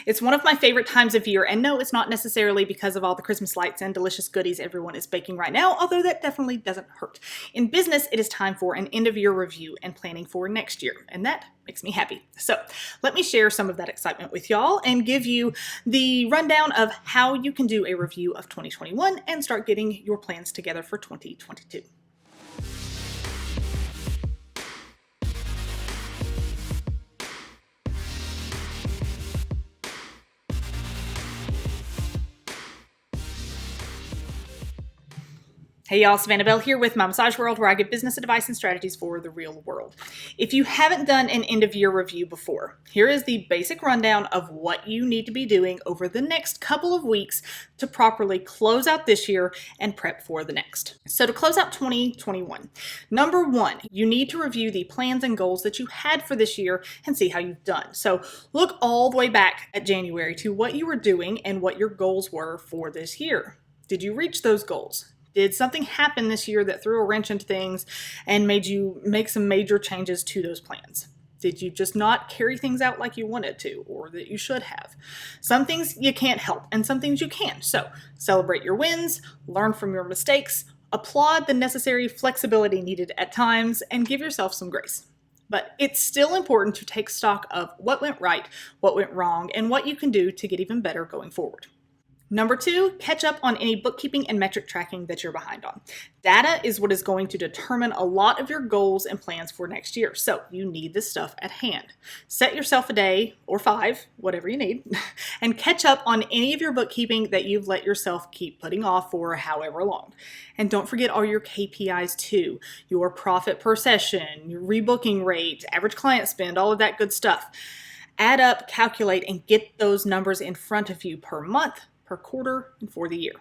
It's one of my favorite times of year, and no, it's not necessarily because of all the Christmas lights and delicious goodies everyone is baking right now, although that definitely doesn't hurt. In business, it is time for an end-of-year review and planning for next year, and that makes me happy. So let me share some of that excitement with y'all and give you the rundown of how you can do a review of 2021 and start getting your plans together for 2022. Hey y'all, Savannah Bell here with My Massage World, where I give business advice and strategies for the real world. If you haven't done an end-of-year review before, here is the basic rundown of what you need to be doing over the next couple of weeks to properly close out this year and prep for the next. So to close out 2021, number one, you need to review the plans and goals that you had for this year and see how you've done. So look all the way back at January to what you were doing and what your goals were for this year. Did you reach those goals? Did something happen this year that threw a wrench into things and made you make some major changes to those plans? Did you just not carry things out like you wanted to or that you should have? Some things you can't help and some things you can. So celebrate your wins, learn from your mistakes, applaud the necessary flexibility needed at times, and give yourself some grace. But it's still important to take stock of what went right, what went wrong, and what you can do to get even better going forward. Number two, catch up on any bookkeeping and metric tracking that you're behind on. Data is what is going to determine a lot of your goals and plans for next year, so you need this stuff at hand. Set yourself a day, or 5, whatever you need, and catch up on any of your bookkeeping that you've let yourself keep putting off for however long. And don't forget all your KPIs too, your profit per session, your rebooking rate, average client spend, all of that good stuff. Add up, calculate, and get those numbers in front of you per month, per quarter, and for the year.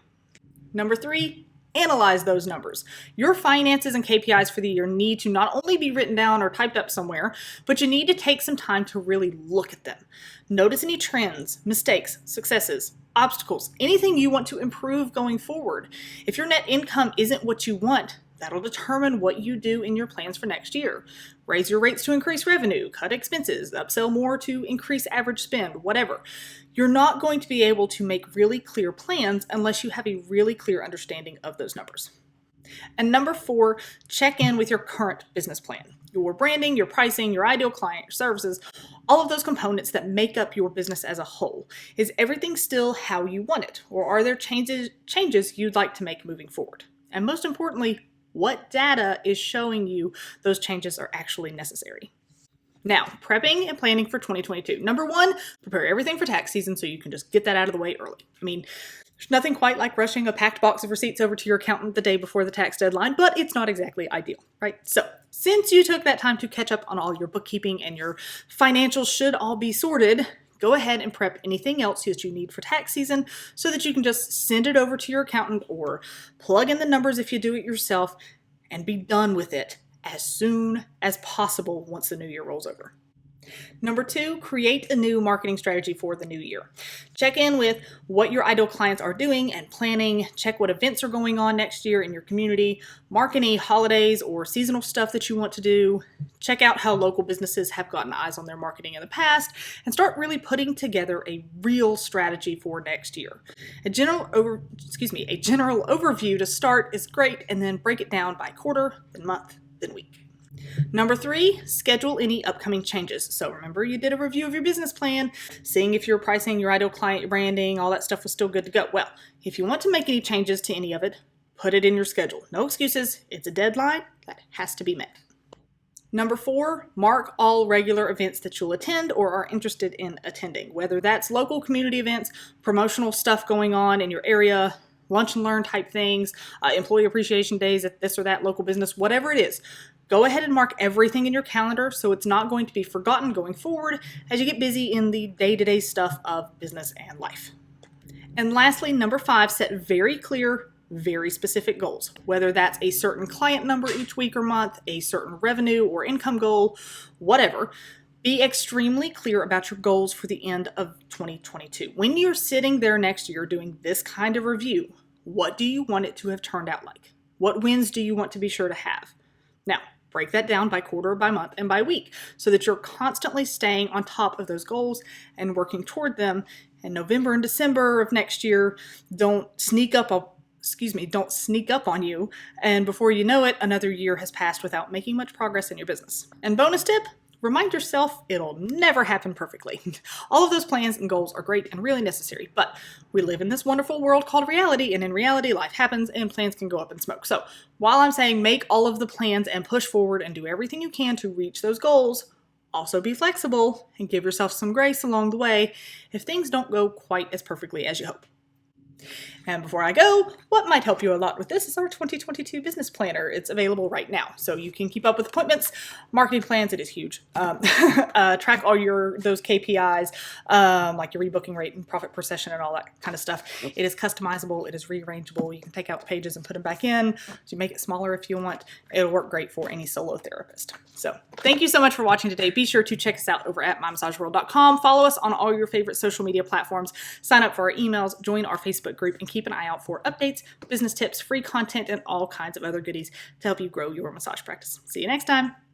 Number three, analyze those numbers. Your finances and KPIs for the year need to not only be written down or typed up somewhere, but you need to take some time to really look at them. Notice any trends, mistakes, successes, obstacles, anything you want to improve going forward. If your net income isn't what you want, that'll determine what you do in your plans for next year. Raise your rates to increase revenue, cut expenses, upsell more to increase average spend, whatever. You're not going to be able to make really clear plans unless you have a really clear understanding of those numbers. And number four, check in with your current business plan. Your branding, your pricing, your ideal client, your services, all of those components that make up your business as a whole. Is everything still how you want it? Or are there changes you'd like to make moving forward? And most importantly, what data is showing you those changes are actually necessary? Now, prepping and planning for 2022. Number one, prepare everything for tax season so you can just get that out of the way early. I mean, there's nothing quite like rushing a packed box of receipts over to your accountant the day before the tax deadline, but it's not exactly ideal, right? So, since you took that time to catch up on all your bookkeeping and your financials should all be sorted, go ahead and prep anything else that you need for tax season so that you can just send it over to your accountant or plug in the numbers if you do it yourself and be done with it as soon as possible once the new year rolls over. Number two, create a new marketing strategy for the new year. Check in with what your ideal clients are doing and planning. Check what events are going on next year in your community. Mark any holidays or seasonal stuff that you want to do. Check out how local businesses have gotten eyes on their marketing in the past and start really putting together a real strategy for next year. A general overview to start is great, and then break it down by quarter, then month, then week. Number three, schedule any upcoming changes. So remember, you did a review of your business plan, seeing if your pricing, your ideal client, your branding, all that stuff was still good to go. Well, if you want to make any changes to any of it, put it in your schedule. No excuses. It's a deadline that has to be met. Number four, mark all regular events that you'll attend or are interested in attending, whether that's local community events, promotional stuff going on in your area, lunch and learn type things, employee appreciation days at this or that local business, whatever it is. Go ahead and mark everything in your calendar so it's not going to be forgotten going forward as you get busy in the day-to-day stuff of business and life. And lastly, number five, set very clear, very specific goals, whether that's a certain client number each week or month, a certain revenue or income goal, whatever. Be extremely clear about your goals for the end of 2022. When you're sitting there next year doing this kind of review, what do you want it to have turned out like? What wins do you want to be sure to have? Now, Break that down by quarter, by month, and by week so that you're constantly staying on top of those goals and working toward them. In November and December of next year, don't sneak up on you, and before you know it, another year has passed without making much progress in your business. And bonus tip, remind yourself it'll never happen perfectly. All of those plans and goals are great and really necessary, but we live in this wonderful world called reality, and in reality, life happens and plans can go up in smoke. So while I'm saying make all of the plans and push forward and do everything you can to reach those goals, also be flexible and give yourself some grace along the way if things don't go quite as perfectly as you hope. And before I go, what might help you a lot with this is our 2022 business planner. It's available right now, so you can keep up with appointments, marketing plans. It is huge. Track all those KPIs, like your rebooking rate and profit per session and all that kind of stuff. It is customizable. It is rearrangeable. You can take out pages and put them back in. You make it smaller if you want. It'll work great for any solo therapist. So thank you so much for watching today. Be sure to check us out over at mymassageworld.com. Follow us on all your favorite social media platforms. Sign up for our emails. Join our Facebook group and keep an eye out for updates, business tips, free content, and all kinds of other goodies to help you grow your massage practice. See you next time.